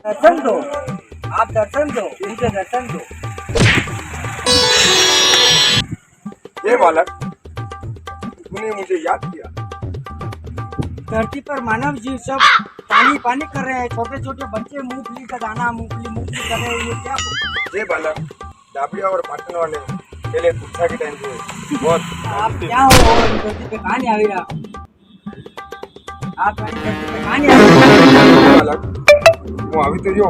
दर्शन दो, आप दर्शन दो, मुझे दर्शन दो। ये बालक, तूने मुझे याद किया। धरती पर मानव जीव सब पानी पानी कर रहे हैं, छोटे छोटे बच्चे मूंगफली का दाना मूंगफली मूंगफली कर रहे हैं, ये क्या? ये बालक डाबड़िया और पाटन वाले पहले कुत्ता के टाइम पे बहुत आप क्या हो धरती पे कहानी આવી રહ્યા? आप धरती पे कहानी આવી રહ્યા? બાલક હું આવી તો જો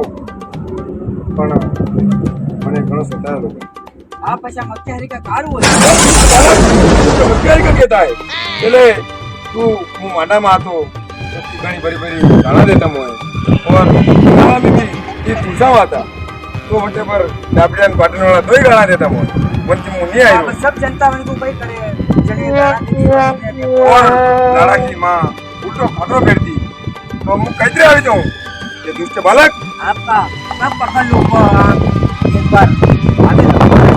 પણ મને ઘણો સતાવેલો છે। आप ऐसा मक्खी का कार हुआ तो અત્યારે क्या कहता है पहले तू હું માડામાં હતો તો ઘણી બરી બરી ગાણા દેતા મોય और गाना में भी ये तुझा था तो वटे पर डाबड़िया और पाटन वाला दो ही गाना देता मोय मन की मुंह नहीं आई आप सब जनता मन को भाई करे जने और लाड़ा की माँ उल्टो खाटो फेरती तो मुझ कैसे आ जाऊं ये दुष्ट बालक आपका सब पकड़ लो आप एक बार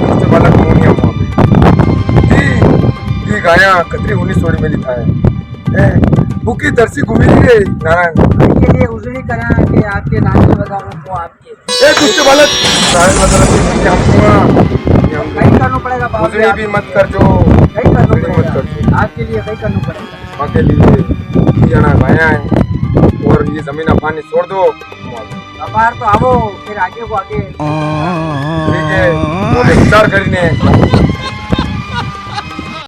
दुष्ट बालक मोनिया मुआ ये गाया कतरी 19 सोड़ी में लिखा है भूखी तरसी घूमी गई नारायण के लिए उजड़ी करा कि आपके नाचे बजाऊं को आपके ए दुष्ट बालक नारायण मतलब हम कहीं करना पड़ेगा बाबू उजड़ी भी मत कर जो कहीं करना उजड़ी मत कर जो पड़ेगा आपके लिए कहीं करना पड़ेगा माँ के लिए जना गाया है और ये जमीन अफानी छोड़ दो अपार तो आवो फिर आगे को आगे ठीक है वो विचार કરીને